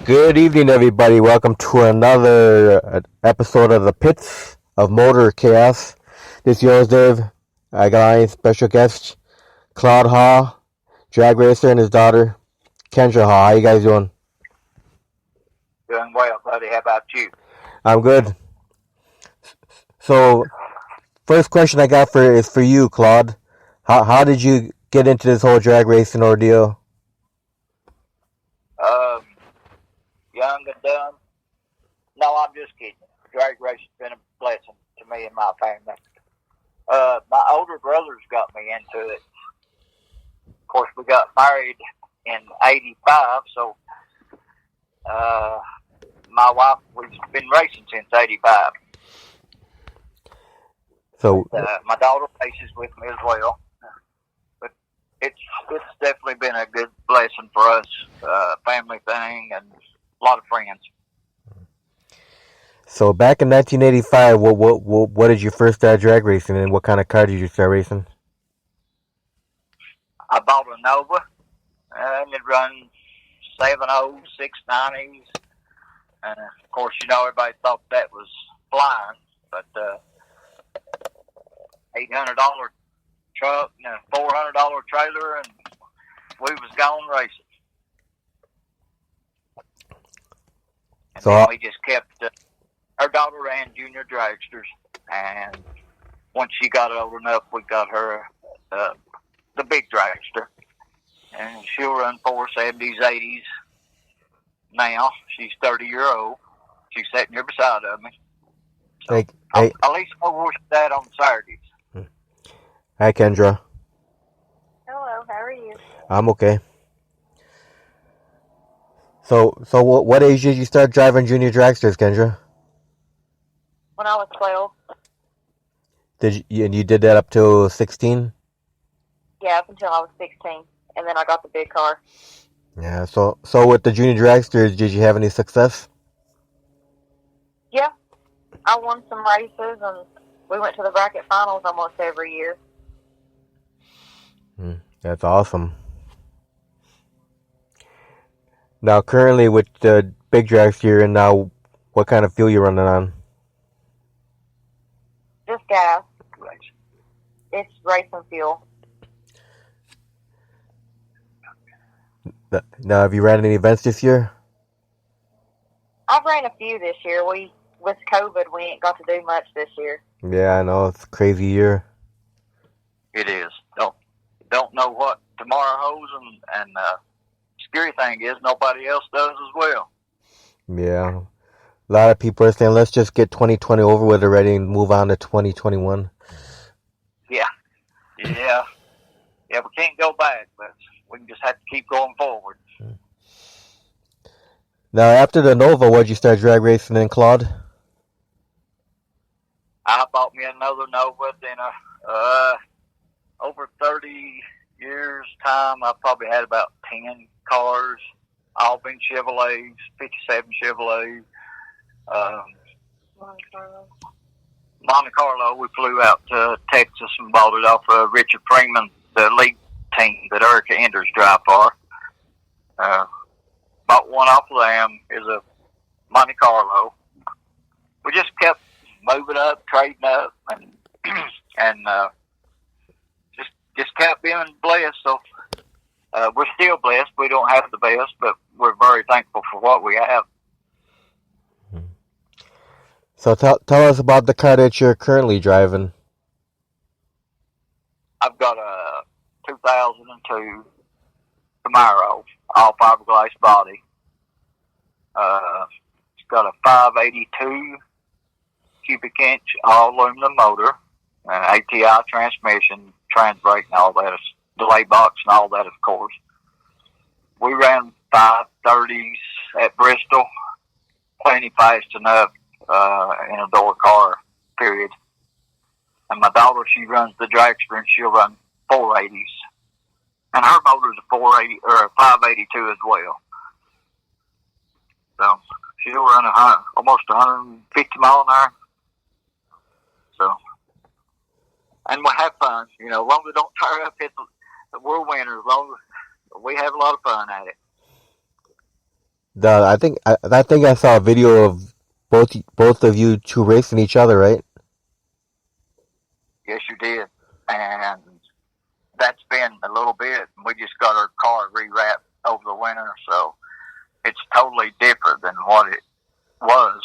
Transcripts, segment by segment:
Good evening, everybody. Welcome to another episode of the Pits of Motor Chaos. This is yours, Dave. I got a special guest, Claude Hall, drag racer, and his daughter, Kendra Hall. How you guys doing? Doing well, buddy. How about you? I'm good. So, first question I got is for you, Claude. How did you get into this whole drag racing ordeal? Young and dumb. No, I'm just kidding. Drag racing's been a blessing to me and my family. My older brothers got me into it. Of course, we got married in '85, so my wife, we've been racing since '85. So, my daughter races with me as well. But it's definitely been a good blessing for us, family thing, and a lot of friends. So back in 1985, what did you first start drag racing, and what kind of car did you start racing? I bought a Nova, and it runs 7.0, 690s. And of course, everybody thought that was flying, but $800 truck and a $400 trailer, and we was gone racing. And then we just kept. Her daughter ran junior dragsters, and once she got old enough, we got her the big dragster, and she'll run 470s, 80s. Now she's 30-year-old. She's sitting here beside of me. So hey. At least know where she's at on Saturdays. Hi, Kendra. Hello. How are you? I'm okay. So what age did you start driving junior dragsters, Kendra? When I was 12. And you did that up to 16? Yeah, up until I was 16, and then I got the big car. Yeah. So with the junior dragsters, did you have any success? Yeah, I won some races, and we went to the bracket finals almost every year. That's awesome. Now, currently with the big dragster, and now, what kind of fuel you running on? Just gas. It's racing fuel. Now, have you ran any events this year? I've ran a few this year. With COVID, we ain't got to do much this year. Yeah, I know. It's a crazy year. It is. Don't know what tomorrow holds, and scary thing is nobody else does as well. Yeah. A lot of people are saying, let's just get 2020 over with already and move on to 2021. Yeah. We can't go back, but we just have to keep going forward. Now, after the Nova, what'd you start drag racing in, Claude? I bought me another Nova. Then over 30 years' time, I probably had about 10 cars, all been Chevrolets, 57 Chevrolets. Monte Carlo, we flew out to Texas and bought it off of Richard Freeman, the elite team that Erica Enders drive for. Bought one off of them, is a Monte Carlo. We just kept moving up, trading up, and just kept being blessed. So we're still blessed. We don't have the best, but we're very thankful for what we have. So tell us about the car that you're currently driving. I've got a 2002 Camaro, all fiberglass body. It's got a 582 cubic inch all aluminum motor, an ATI transmission, trans brake, and all that, delay box, and all that, of course. We ran 530s at Bristol, plenty fast enough in a door car, period. And my daughter, she runs the dragster, and she'll run 480s. And her motor's a 480 or a 582 as well. So she'll run almost 150 mile an hour. So, and we have fun. As long as we don't tear up, we're winners. As long as we have a lot of fun at it. I think I saw a video of both of you two racing each other, right? Yes, you did. And that's been a little bit. We just got our car rewrapped over the winter, so it's totally different than what it was.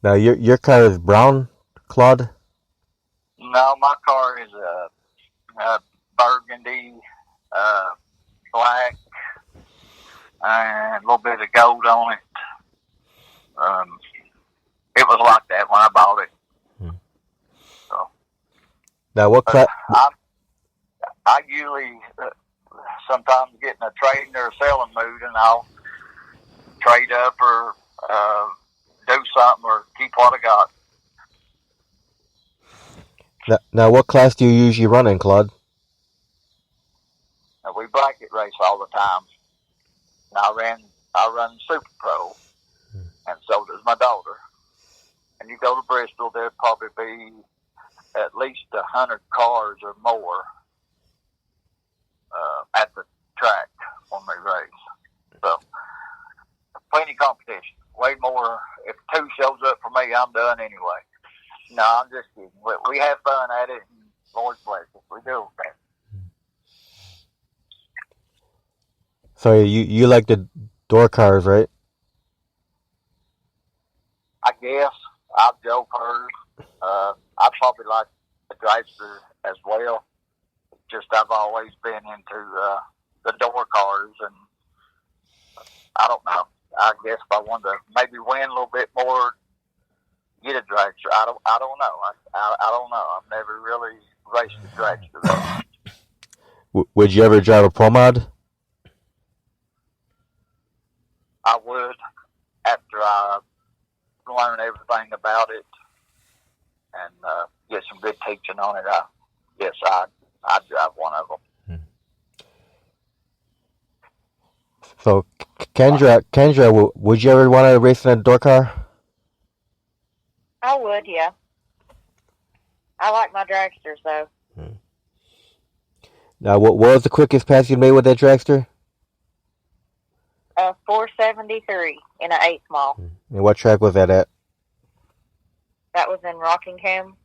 Now your car is brown, Claude. No, my car is a burgundy, black, and a little bit of gold on it. It was like that when I bought it. So Now what class? I usually sometimes get in a trading or a selling mood, and I'll trade up or do something or keep what I got. Now what class do you usually run in, Claude? We bracket race all the time. And I run Super Pro, and so does my daughter. And you go to Bristol, there'll probably be at least 100 cars or more at the track when we race. So plenty of competition. Way more. If 2 shows up for me, I'm done anyway. No, I'm just kidding. We have fun at it, and Lord bless us. We do. So you like the door cars, right? I guess I've joke hers. I probably like the dragster as well. Just I've always been into the door cars, and I don't know. I guess if I wanted to maybe win a little bit more, get a dragster. I don't know. I don't know. I've never really raced a dragster though. Would you ever drive a Pro Mod? I would, after I learn everything about it and get some good teaching on it. I'd drive one of them. So Kendra, would you ever want to race in a door car? I would, yeah. I like my dragsters, though. Now, what was the quickest pass you made with that dragster? 473 in an 8 mile. And what track was that at? That was in Rockingham.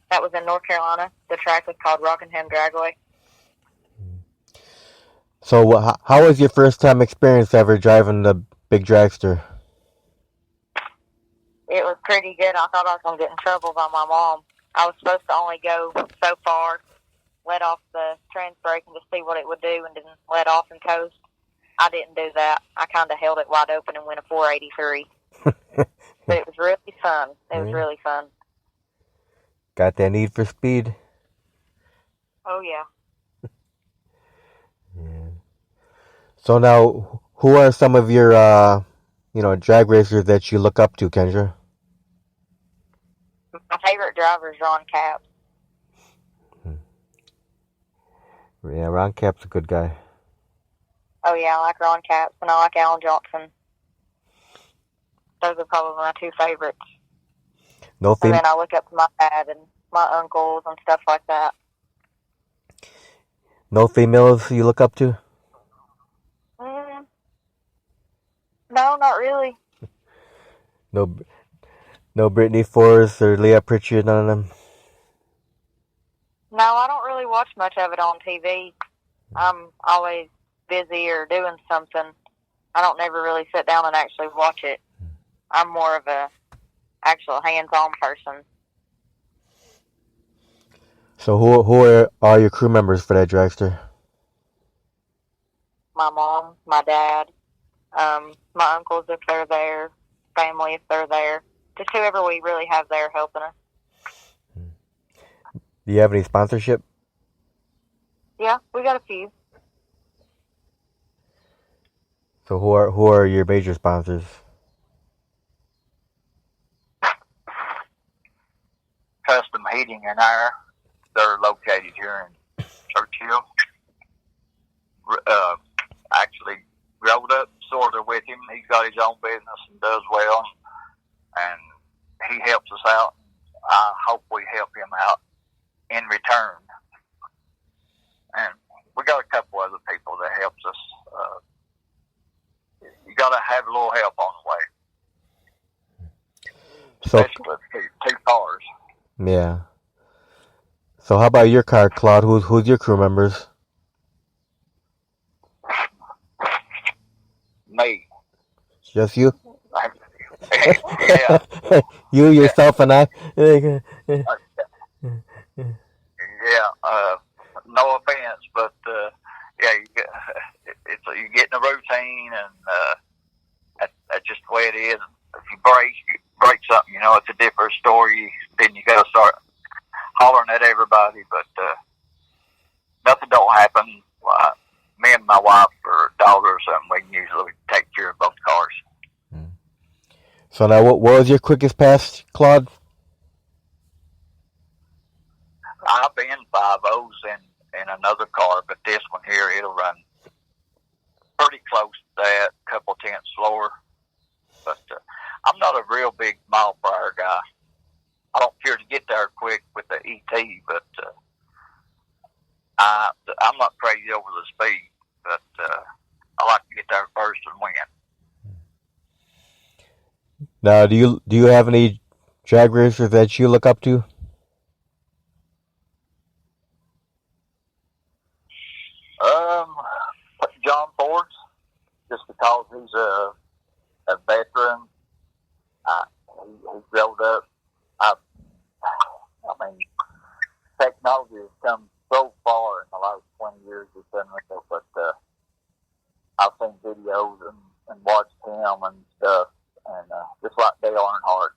That was in North Carolina. The track was called Rockingham Dragway. So, how was your first time experience ever driving the big dragster? It was pretty good. I thought I was going to get in trouble by my mom. I was supposed to only go so far, let off the trans brake and just see what it would do, and didn't let off and coast. I didn't do that. I kind of held it wide open and went a 483. But it was really fun. It was really fun. Got that need for speed? Oh, yeah. Yeah. So now, who are some of your, drag racers that you look up to, Kendra? My favorite driver is Ron Capps. Yeah, Ron Capps a good guy. Oh, yeah, I like Ron Capps, and I like Alan Johnson. Those are probably my 2 favorites. And then I look up to my dad and my uncles and stuff like that. No females you look up to? No, not really. No Brittany Forrest or Leah Pritchard, none of them? No, I don't really watch much of it on TV. I'm always busy or doing something. I don't never really sit down and actually watch it. I'm more of a actual hands-on person. So who are all your crew members for that dragster? My mom, my dad, my uncles if they're there, family if they're there. Just whoever we really have there helping us. Do you have any sponsorship? Yeah, we got a few. So who are your major sponsors? Custom Heating and Air. They're located here in Churchill. Actually growed up sort of with him. He's got his own business and does well, and he helps us out. I hope we help him out in return. And we got a couple other Yeah. So how about your car, Claude? Who's your crew members? Me. Just you? Yeah. You, Yeah. yourself, and I. Yeah. No offense, but yeah, you get in a routine, and that's just the way it is. If you break something, it's a different story. Then you got to start hollering at everybody, but nothing don't happen. Me and my wife or daughter or something, we can usually take care of both cars. So now, what was your quickest pass, Claude? I've been 5.0s in another car, but this one here, it'll run pretty close to that, a couple tenths slower. But I'm not a real big mile per hour guy. I don't care to get there quick with the ET, but I'm not crazy over the speed. But I like to get there first and win. Now, do you have any drag racers that you look up to? John Ford, just because he's a veteran. He built up. I mean, technology has come so far in the last 20 years of Senator, but I've seen videos and watched him and stuff, and just like Dale Earnhardt,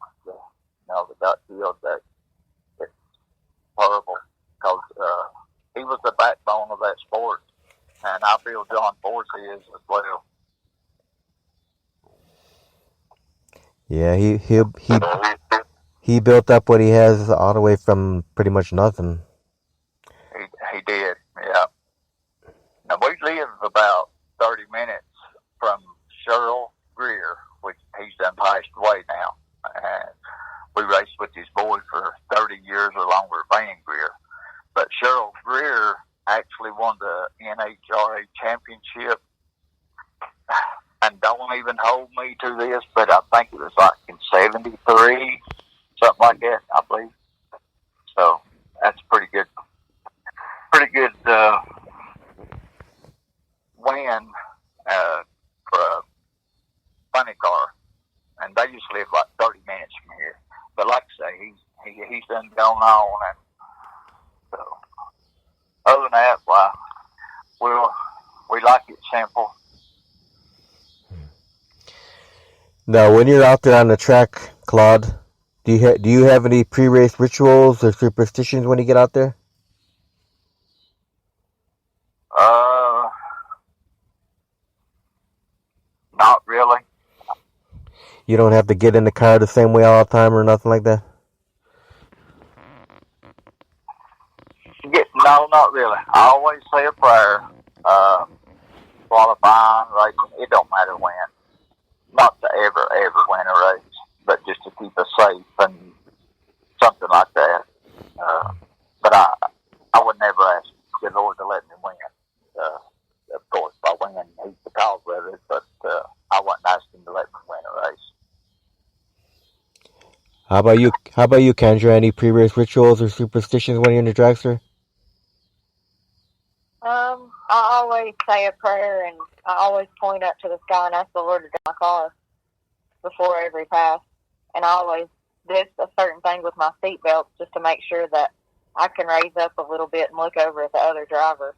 that got killed, that it's horrible because he was the backbone of that sport, and I feel John Force is as well. Yeah, he built up what he has all the way from pretty much nothing. He did, yeah. Now we live about 30 minutes from Cheryl Greer, which he's done passed away now, and we raced with his boy for 30 years along with Van Greer. But Cheryl Greer actually won the NHRA championship, and don't even hold me to this, but I think it was like in 73, something like that, I believe. So that's pretty good win for a funny car. And they used to live like 30 minutes from here. But like I say, he's done gone on, and so other than that, we like it simple. Now, when you're out there on the track, Claude, do you have any pre-race rituals or superstitions when you get out there? Not really. You don't have to get in the car the same way all the time or nothing like that? No, not really. I always say a prayer. Qualifying, racing, it don't matter when. Not to ever win a race, but just to keep us safe and something like that. But I would never ask the Lord to let me win. Of course, by winning, he's the cause of it, but I wouldn't ask him to let me win a race. How about you, Kendra? Any pre-race rituals or superstitions when you're in the dragster? I always say a prayer, and I always point up to the sky and ask the Lord to drive my car before every pass. And I always do a certain thing with my seatbelt just to make sure that I can raise up a little bit and look over at the other driver.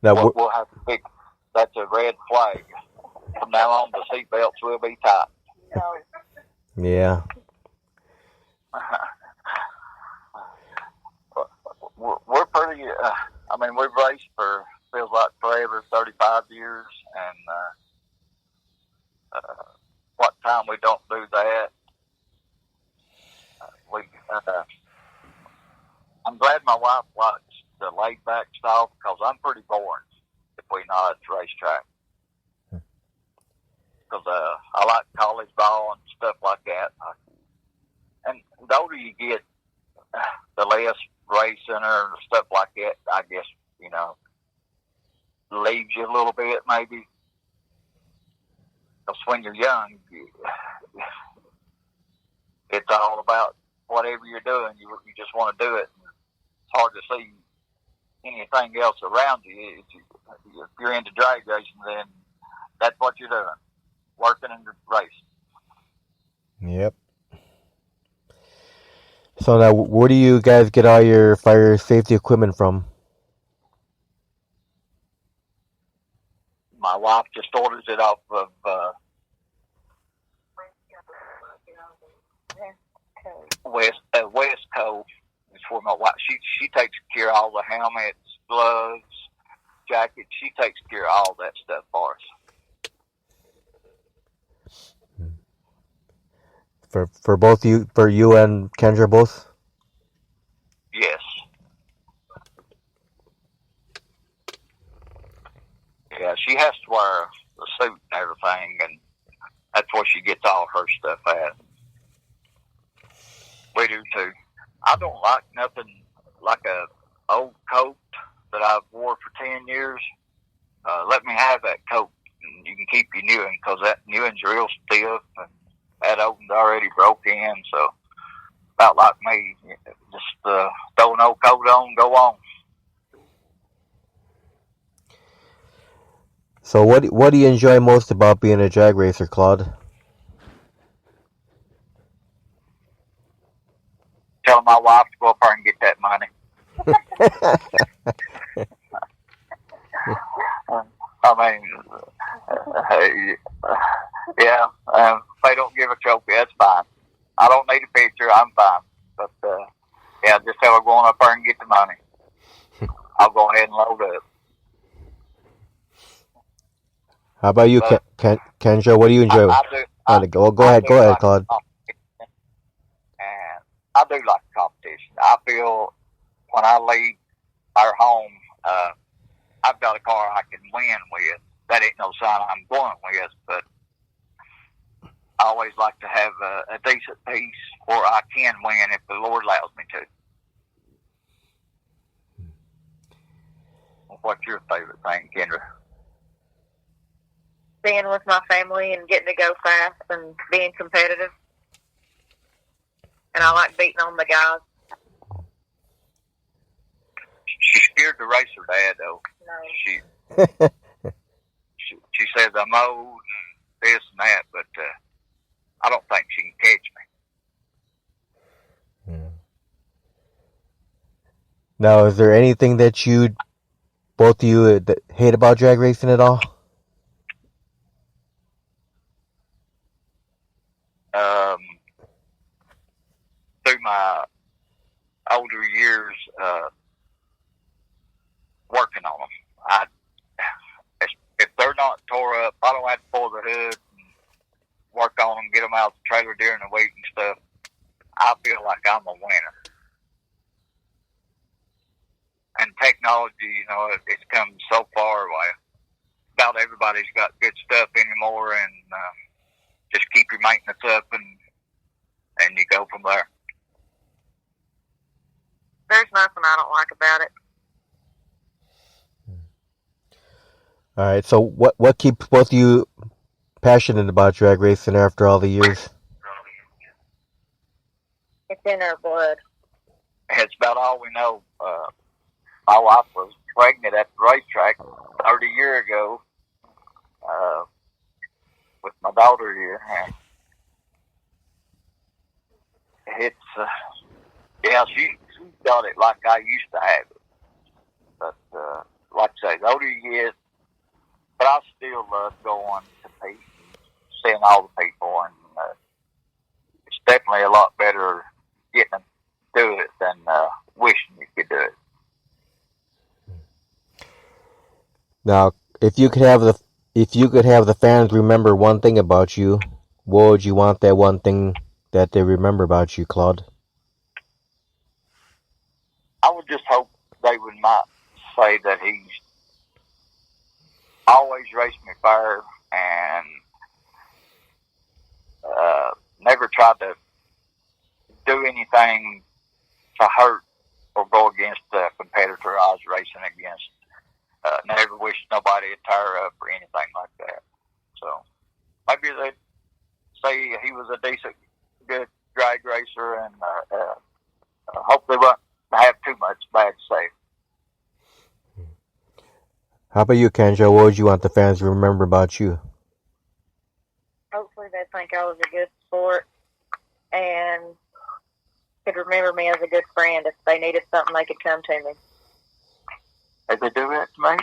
Now, we'll have to fix. That's a red flag. From now on, the seatbelts will be tight. Yeah. We're pretty. We've raced for feels like forever, 35 years, and what time we don't do that. I'm glad my wife likes the laid back style because I'm pretty boring if we not at the racetrack. Because I like college ball and stuff like that. And the older you get, the less racing or stuff like that, I guess, leaves you a little bit maybe. Because when you're young, it's all about whatever you're doing. You just want to do it. And it's hard to see anything else around you. If you're into drag racing, then that's what you're doing, working in the race. Yep. So now, where do you guys get all your fire safety equipment from? My wife just orders it off of West Coast. Is for my wife. She takes care of all the helmets, gloves, jackets. She takes care of all that stuff for us. For both you and Kendra both? Yes. Yeah, she has to wear a suit and everything, and that's where she gets all her stuff at. We do too. I don't like nothing like a old coat that I've wore for 10 years. Let me have that coat, and you can keep your new one, because that new one's real stiff, and that old one's already broke in, so about like me, just throw an old coat on and go on. So what do you enjoy most about being a drag racer, Claude? Telling my wife to go up there and get that money. I mean, yeah, if they don't give a trophy, that's fine. I don't need a picture, I'm fine. But, yeah, just tell her going up there and get the money. I'll go ahead and load up. How about you, Kendra? What do you enjoy? Go ahead, Claude. And I do like competition. I feel when I leave our home, I've got a car I can win with. That ain't no sign I'm going with, but I always like to have a decent piece where I can win if the Lord allows me to. What's your favorite thing, Kendra? Being with my family and getting to go fast and being competitive. And I like beating on the guys. She's scared to race her dad, though. No. She says I'm old and this and that, but I don't think she can catch me. Yeah. Now, is there anything that both of you hate about drag racing at all? Through my older years, working on them, if they're not tore up, I don't have to pull the hood and work on them, get them out the trailer during the week and stuff. I feel like I'm a winner. And technology, it's come so far away. About everybody's got good stuff anymore, and just keep your maintenance up, and you go from there. There's nothing I don't like about it. All right, so what keeps both of you passionate about drag racing after all the years? It's in our blood. It's about all we know. My wife was pregnant at the racetrack 30 years ago with my daughter here. And it's, yeah, she got it like I used to have it. But like I say, the older you get, but I still love going to compete and seeing all the people. And it's definitely a lot better getting to do it than wishing you could do it. Now, if you could have the fans remember one thing about you, what would you want that one thing that they remember about you, Claude? I would just hope they would not say that he's always raced me fair and never tried to do anything to hurt or go against the competitor I was racing against. Never wished nobody to tear up or anything like that. So maybe they'd say he was a decent, good drag racer, and hopefully won't have too much bad to say. How about you, Kendra? What would you want the fans to remember about you? Hopefully they think I was a good sport and could remember me as a good friend. If they needed something, they could come to me. Did they do that to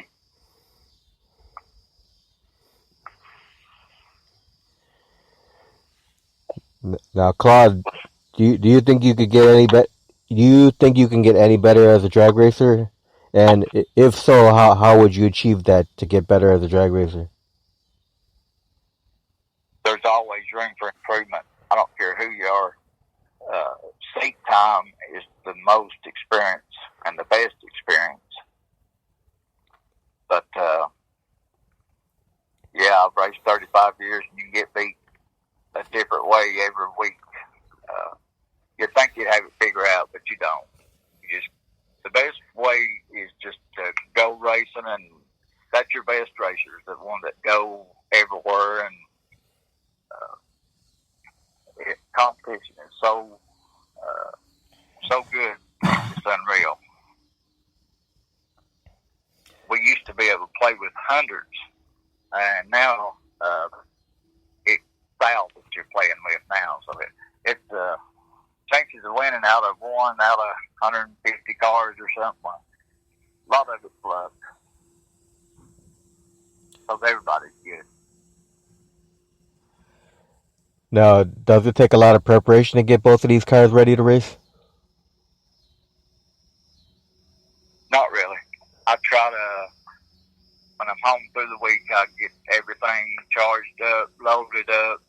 me? Now, Claude, do you think you could get any bet? Do you think you can get any better as a drag racer? And if so, how would you achieve that to get better as a drag racer? There's always room for improvement. I don't care who you are. Seat time is the most experience and the best experience. But yeah, I've raced 35 years, and you can get beat a different way every week. You'd think you'd have it figured out, but you don't. The best way is just to go racing, and that's your best racers, the one that go everywhere. And competition is so good, it's unreal. We used to be able to play with hundreds, and now it's thousands you're playing with now. So it's chances of winning out of 150 cars or something. A lot of it's luck. Because everybody's good. Now, does it take a lot of preparation to get both of these cars ready to race? Not really. I try to, when I'm home through the week, I get everything charged up, loaded up,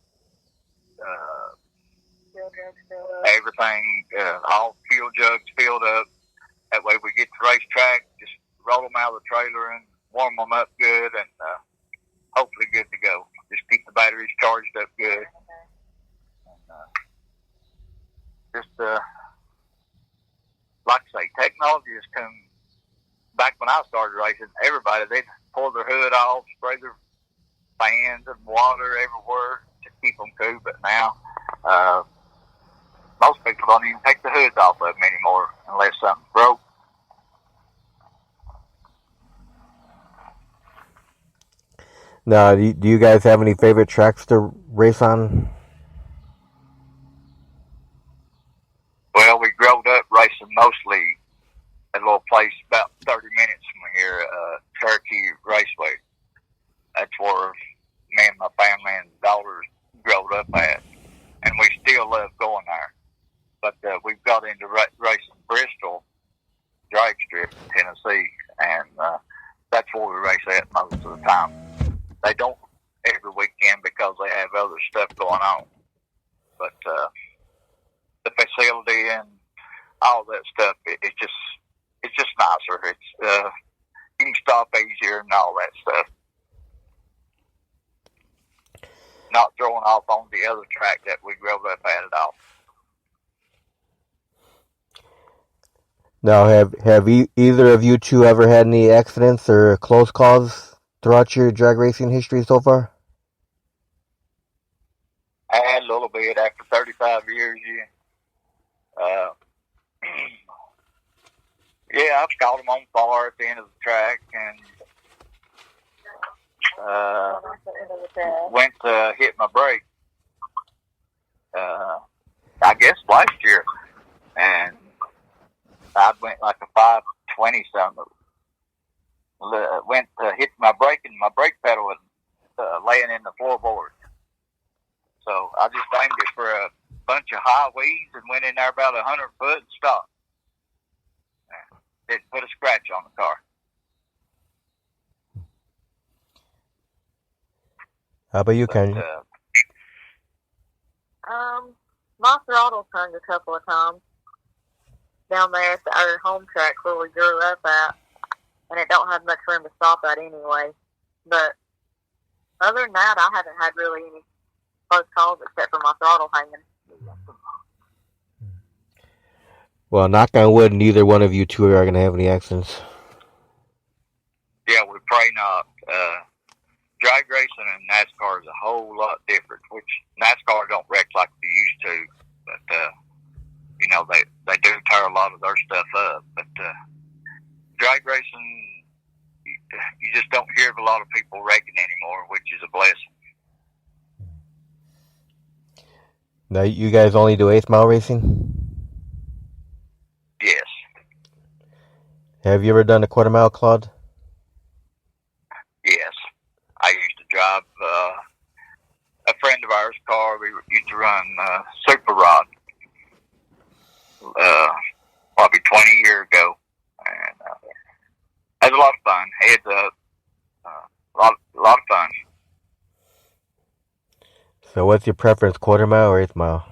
everything, all fuel jugs filled up. That way we get to the racetrack, just roll them out of the trailer and warm them up good, and hopefully good to go. Just keep the batteries charged up good. And, like I say, technology has come. Back when I started racing, everybody, they'd pull their hood off, spray their fans and water everywhere to keep them cool. But now, most people don't even take the hoods off of them anymore unless something broke. Now, do you guys have any favorite tracks to race on? Well, we growed up racing mostly at a little place about 30 minutes from here, Cherokee Raceway. That's where me and my family and daughters growed up at, and we still love going there. But we've got into racing Bristol drag strip in Tennessee, and that's where we race at most of the time. They don't every weekend because they have other stuff going on, but the facility and all that stuff, it's just nicer. It's you can stop easier and all that stuff. Not throwing off on the other track that we grew up at all. Now, have either of you two ever had any accidents or close calls throughout your drag racing history so far? I had a little bit after 35 years. Yeah, I've caught them on fire at the end of the track, and went to hit my brake. I guess last year, and I went like a 520 something. Went to hit my brake, and my brake pedal was laying in the floorboard. So I just aimed it for a bunch of high weeds and went in there about 100 foot and stopped. Didn't put a scratch on the car. How about you, Kendra? My throttle turned a couple of times down there at our home track where we grew up at, and it don't have much room to stop at anyway. But other than that, I haven't had really any close calls except for my throttle hanging. Well, knock on wood, neither one of you two are going to have any accidents. Yeah, we pray not. Drag racing and NASCAR is a whole lot different, which NASCAR don't wreck like they used to. but they do tear a lot of their stuff up. But drag racing, you just don't hear of a lot of people wrecking anymore, which is a blessing. Now, you guys only do 8th mile racing? Yes. Have you ever done a quarter mile, Claude? Yes. I used to drive a friend of ours' car. We used to run Super Rod probably 20 years ago. And it was a lot of fun. It's a lot of fun. So what's your preference, quarter mile or 8th mile?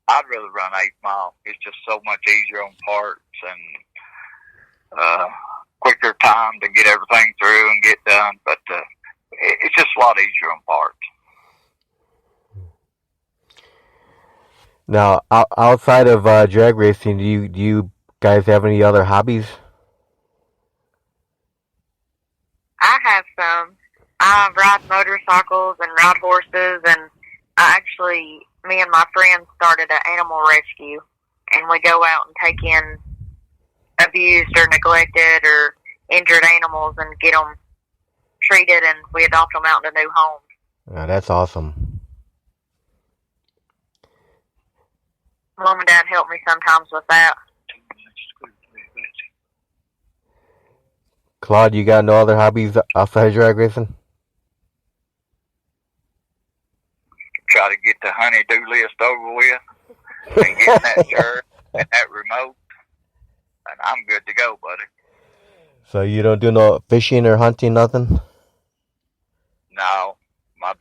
I'd rather run 8 mile. It's just so much easier on parts and quicker time to get everything through and get done. But it's just a lot easier on parts. Now, outside of drag racing, do you guys have any other hobbies? I have some. I ride motorcycles and ride horses, and me and my friends started an animal rescue, and we go out and take in abused or neglected or injured animals and get them treated, and we adopt them out into new homes. Oh, that's awesome. Mom and Dad help me sometimes with that. Claude, you got no other hobbies outside of drag racing? Try to get the honey-do list over with and get that shirt and that remote, and I'm good to go, buddy. So you don't do no fishing or hunting, nothing? No, my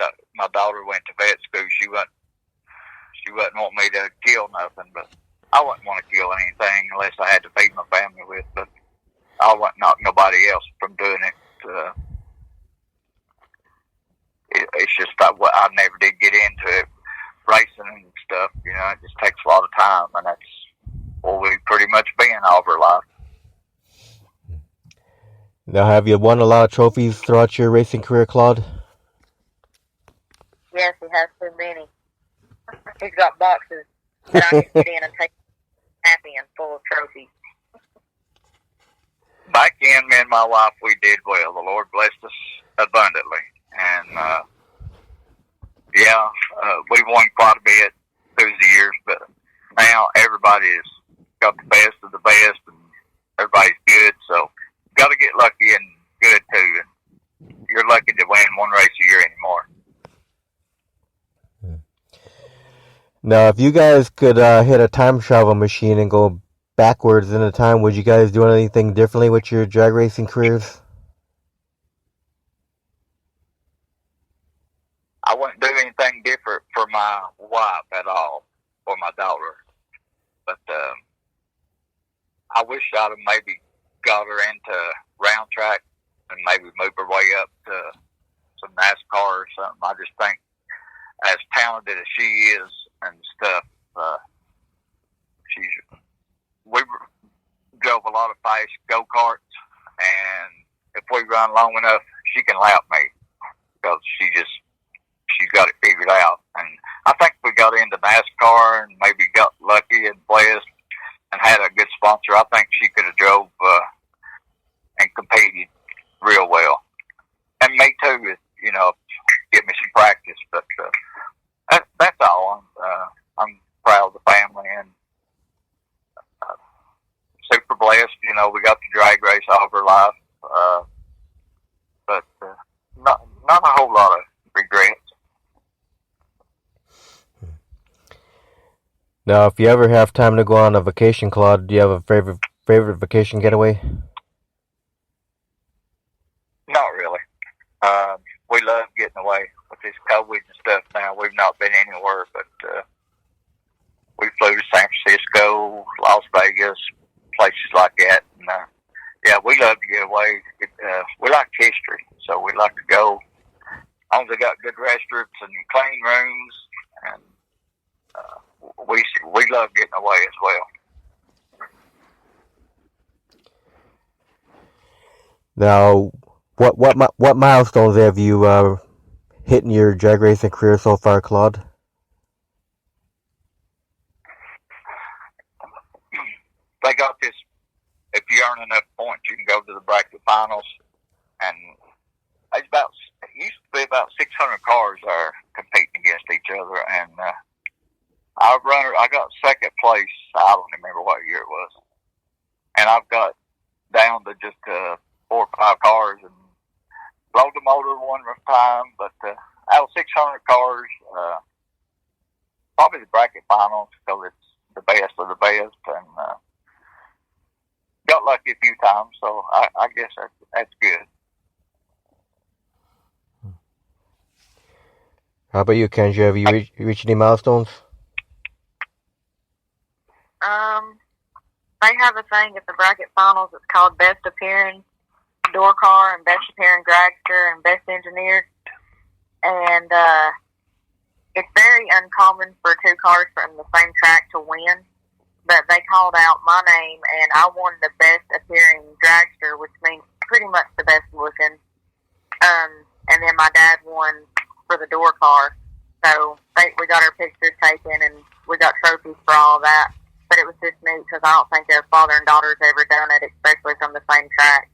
daughter went to vet school. She wouldn't want me to kill nothing, but I wouldn't want to kill anything unless I had to feed my family with. But I wouldn't knock nobody else from doing it. It's just that I never did get into it, racing and stuff. It just takes a lot of time, and that's what we've pretty much been all of our life. Now, have you won a lot of trophies throughout your racing career, Claude? Yes, he has too many. He's got boxes that I can get in and take happy and full of trophies. Back then, me and my wife, we did well. The Lord blessed us abundantly. And, we've won quite a bit through the years, but now everybody's got the best of the best, and everybody's good, so got to get lucky and good, too. And you're lucky to win one race a year anymore. Now, if you guys could hit a time travel machine and go backwards in the time, would you guys do anything differently with your drag racing careers? I wouldn't do anything different for my wife at all, or my daughter. But I wish I'd have maybe got her into round track and maybe move her way up to some NASCAR or something. I just think, as talented as she is and stuff, we drove a lot of fast go-karts, and if we run long enough, she can lap me because she's got it figured out. And I think we got into NASCAR and maybe got lucky and blessed and had a good sponsor. I think she could have drove and competed real well. And me too, get me some practice. But that's all. I'm proud of the family and super blessed. We got to drag race all of our life. But not a whole lot of regrets. Now, if you ever have time to go on a vacation, Claude, do you have a favorite vacation getaway? Not really. We love getting away with this COVID and stuff now. We've not been anywhere, but we flew to San Francisco, Las Vegas, places like that. And, we love to get away. We like history, so we like to go. As long as they got good restaurants and clean rooms, and we love getting away as well. Now, what milestones have you hit in your drag racing career so far, Claude? they got this. If you earn enough points, you can go to the bracket finals, and it used to be about 600 cars are competing against each other, and I got second place. I don't remember what year it was, and I've got down to just 4 or 5 cars, and rode the motor one time. But out of 600 cars, probably the bracket finals because it's the best of the best, and got lucky a few times. So I guess that's good. How about you, Kendra? Have you reached any milestones? They have a thing at the bracket finals. It's called Best Appearing Door Car and Best Appearing Dragster and Best Engineer. And it's very uncommon for 2 cars from the same track to win. But they called out my name, and I won the Best Appearing Dragster, which means pretty much the best looking. And then my dad won for the door car. So we got our pictures taken, and we got trophies for all that. But it was just neat because I don't think a father and daughter's ever done it, especially from the same track.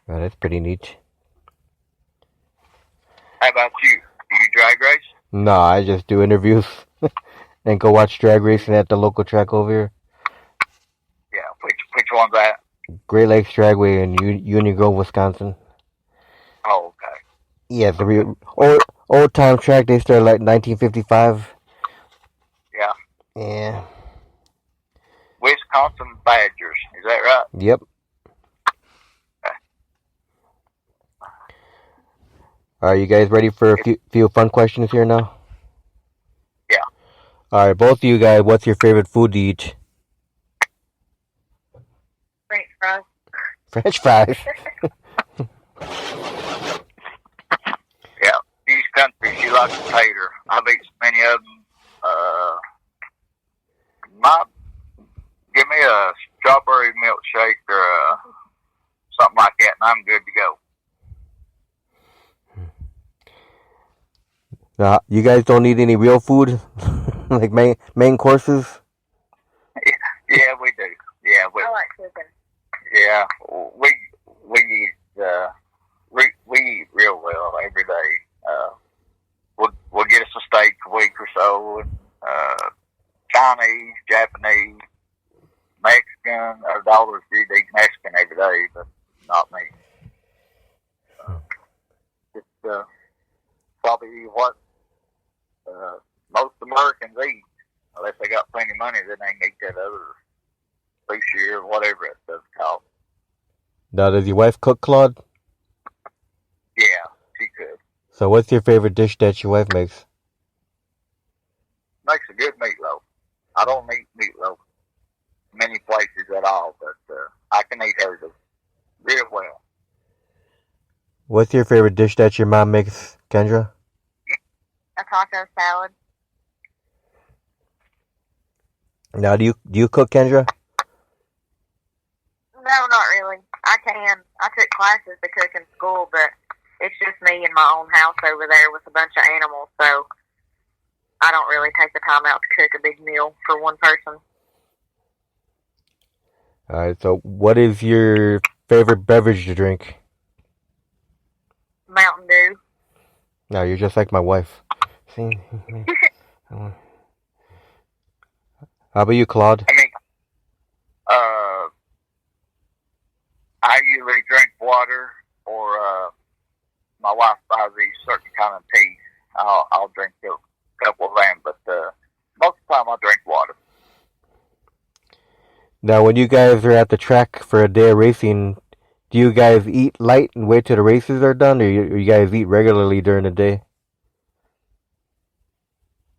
Well, that's pretty neat. How about you? Do you drag race? No, I just do interviews and go watch drag racing at the local track over here. Yeah, which one's that? Great Lakes Dragway in Union Grove, Wisconsin. Oh, okay. Yeah, the old time track. They started like 1955. Yeah. Yeah. Wisconsin Badgers, is that right? Yep. Are you guys ready for a few fun questions here now? Yeah. All right, both of you guys, what's your favorite food to eat? French fries. French fries. Yeah. These countries, you like a tater. I've eaten many of them. Give me a strawberry milkshake or something like that, and I'm good to go. Now, you guys don't eat any real food, like main courses? Yeah, we do. Yeah, I like cooking. Yeah, we eat real well every day. We'll get us a steak a week or so. Chinese, Japanese, Mexican. Our daughters do eat Mexican every day, but not me. It's probably what most Americans eat, unless they got plenty of money. Then they can eat that other sushi or whatever it does called. Now, does your wife cook, Claude? Yeah, she could. So what's your favorite dish that your wife makes? Makes a good meatloaf. I don't eat meatloaf many places at all, but I can eat hers real well. What's your favorite dish that your mom makes, Kendra? A taco salad. Now, do you cook, Kendra? No, not really. I can. I took classes to cook in school, but it's just me in my own house over there with a bunch of animals, so I don't really take the time out to cook a big meal for one person. All right, so what is your favorite beverage to drink? Mountain Dew. No, you're just like my wife. See? How about you, Claude? I mean, I usually drink water, or my wife buys these certain kind of tea. I'll drink a couple of them, but most of the time I drink water. Now, when you guys are at the track for a day of racing, do you guys eat light and wait till the races are done, or you guys eat regularly during the day?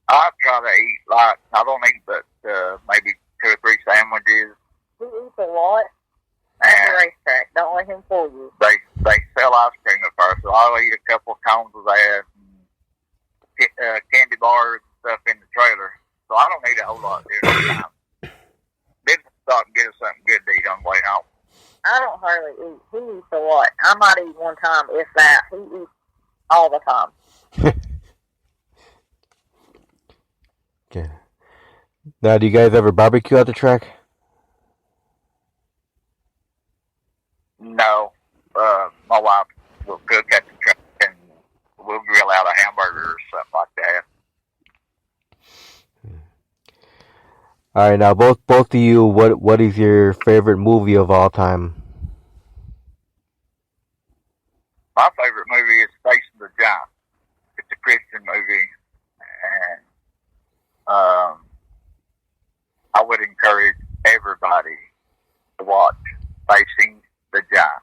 I try to eat light. I don't eat but maybe 2 or 3 sandwiches. He eats a lot at the racetrack. Don't let him fool you. They sell ice cream at first, so I'll eat a couple of cones of that, and candy bars and stuff in the trailer. So I don't eat a whole lot during the time. Then stop and get us something good to eat on the way home. I don't hardly eat. He eats a lot. I might eat one time, if that. He eats all the time. Okay. Now, do you guys ever barbecue at the track? No, my wife will cook at the track and we'll grill out a hamburger or something like that. All right, now both of you, what is your favorite movie of all time? My favorite movie is Facing the Giant. It's a Christian movie, and I would encourage everybody to watch Facing the Giant.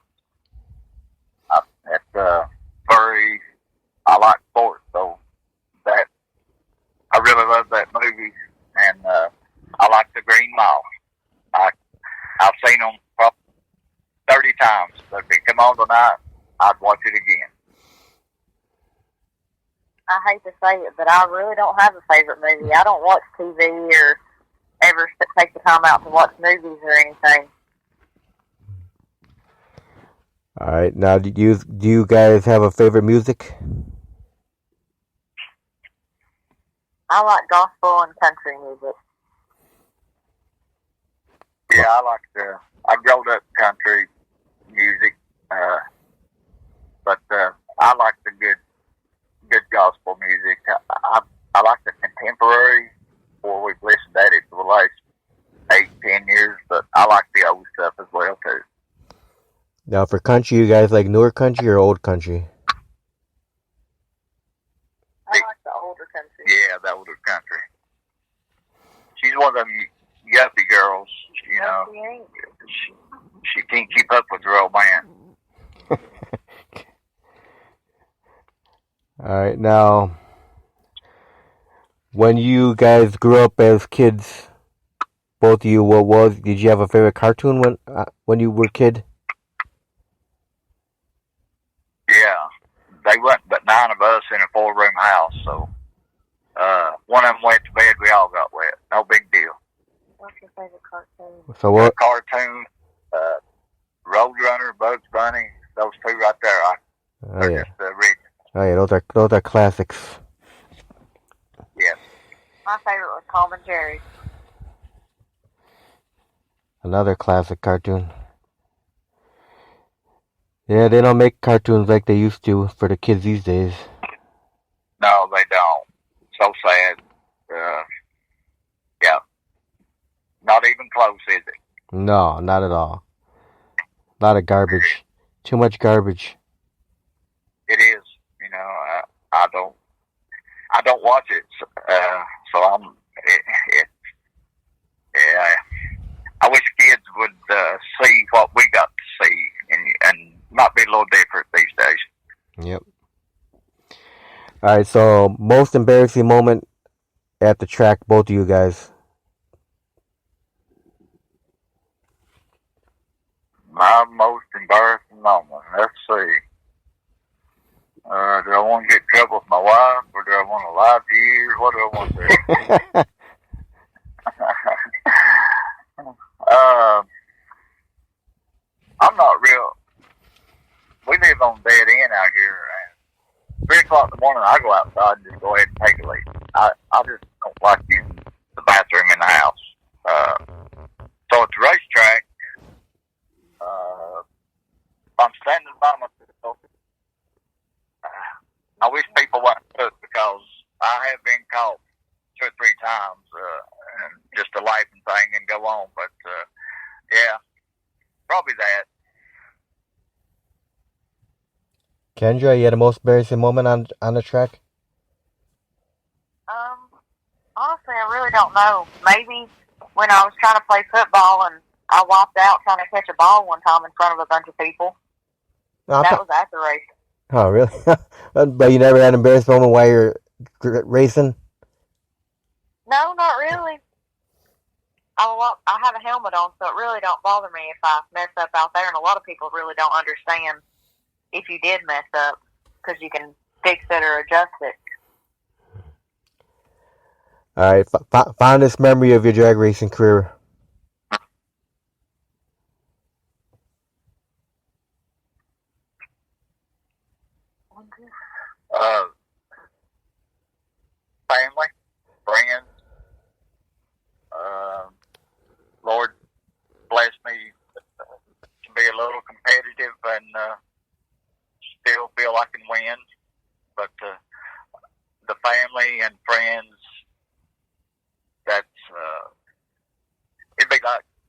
I like sports, so that I really love that movie, and I like the Green Mile. I've seen them probably 30 times. So if they come on tonight, I'd watch it again. I hate to say it, but I really don't have a favorite movie. I don't watch TV or ever take the time out to watch movies or anything. All right, now do you guys have a favorite music? I like gospel and country music. Yeah, I growed up country music, but I like the good gospel music. I like the contemporary, or we've listened at it for the last 8-10 years, but I like the old stuff as well too. Now, for country, you guys like newer country or old country? I like the older country. Yeah, the older country. She's one of them yuppie girls, you know. She ain't. She can't keep up with her old man. All right, now, when you guys grew up as kids, both of you, did you have a favorite cartoon when you were a kid? Yeah, they wasn't but 9 of us in a 4-room house, so one of them went to bed, we all got wet. No big deal. What's your favorite cartoon? So what? Cartoon, Roadrunner, Bugs Bunny, those two right there. They're just original. Oh yeah, those are classics. Yes. My favorite was Tom and Jerry. Another classic cartoon. Yeah, they don't make cartoons like they used to for the kids these days. No, they don't. So sad. Yeah. Not even close, is it? No, not at all. A lot of garbage. Too much garbage. It is. You know, I don't watch it, so I'm. Yeah. I wish kids would see what we got to see, and might be a little different these days. Yep. All right. So, most embarrassing moment at the track, both of you guys. My most embarrassing moment. Let's see. Do I want to get in trouble with my wife, or do I want to lie to you, or what do I want to do? I'm not real. We live on dead end out here, and 3 o'clock in the morning, I go outside and just go ahead and take a leak. I just don't like using the bathroom in the house. So at the racetrack, I'm standing by myself. I wish people wouldn't cook, because I have been caught 2 or 3 times, just a laughing thing and go on. But yeah, probably that. Kendra, you had the most embarrassing moment on the track? Honestly, I really don't know. Maybe when I was trying to play football and I walked out trying to catch a ball one time in front of a bunch of people. No, that was at the race. Oh, really? But you never had an embarrassing moment while you're racing? No, not really. I have a helmet on, so it really don't bother me if I mess up out there. And a lot of people really don't understand if you did mess up, because you can fix it or adjust it. All right, fondest memory of your drag racing career? Family, friends,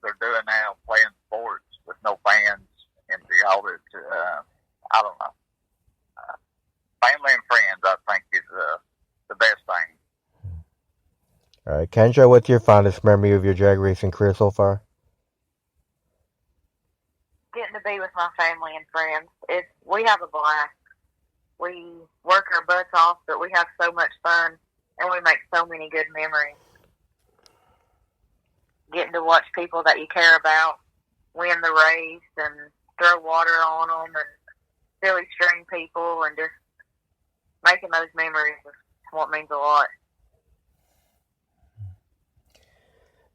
they're doing now, playing sports with no fans in the audit. I don't know. Family and friends, I think, is the best thing. All right, Kendra, what's your fondest memory of your drag racing career so far? Getting to be with my family and friends. We have a blast. We work our butts off, but we have so much fun, and we make so many good memories. Getting to watch people that you care about win the race and throw water on them and silly string people, and just making those memories is what means a lot.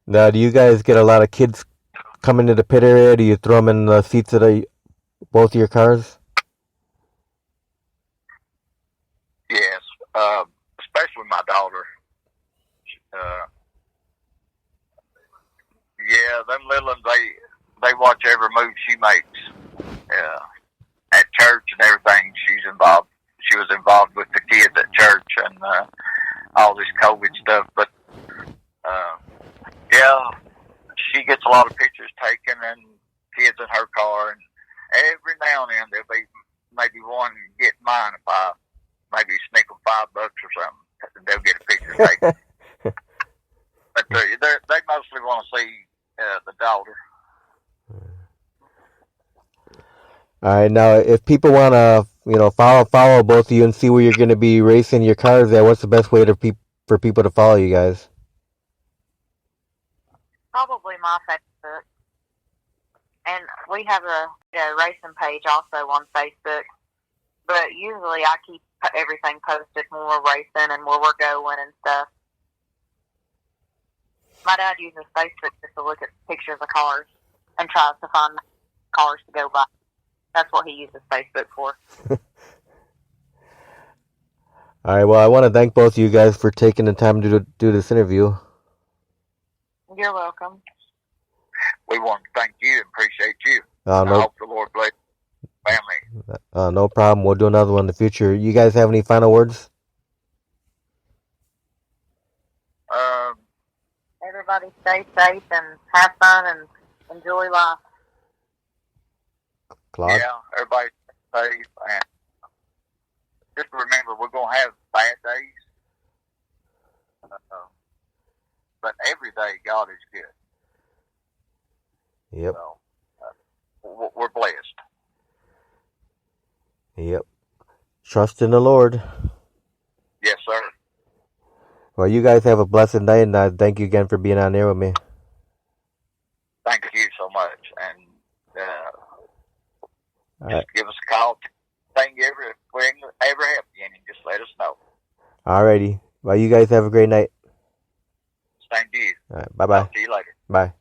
Now, do you guys get a lot of kids coming to the pit area? Do you throw them in the seats of both of your cars? Yes, especially my daughter. Yeah, them little ones, they watch every move she makes. At church and everything, she's involved. She was involved with the kids at church and all this COVID stuff. But yeah, she gets a lot of pictures taken and kids in her car. And every now and then there'll be maybe one get mine if I maybe sneak them $5 or something. And they'll get a picture taken. But they mostly want to see the daughter. All right, now if people want to, follow both of you and see where you're going to be racing your cars at, what's the best way for people to follow you guys? Probably my Facebook. And we have a racing page also on Facebook. But usually I keep everything posted when we're racing and where we're going and stuff. My dad uses Facebook just to look at pictures of cars and tries to find cars to go by. That's what he uses Facebook for. All right, well, I want to thank both of you guys for taking the time to do this interview. You're welcome. We want to thank you and appreciate you. No, I hope the Lord bless your family. No problem. We'll do another one in the future. You guys have any final words? Everybody stay safe and have fun and enjoy life. Claude? Yeah, everybody stay safe. And just remember, we're going to have bad days. But every day, God is good. Yep. So, we're blessed. Yep. Trust in the Lord. Yes, sir. Well, you guys have a blessed night, and I thank you again for being on there with me. Thank you so much. And Right. just give us a call. If we ever help you, and just let us know. Alrighty. Well, you guys have a great night. Same to you. All right. Bye-bye. Talk to you later. Bye.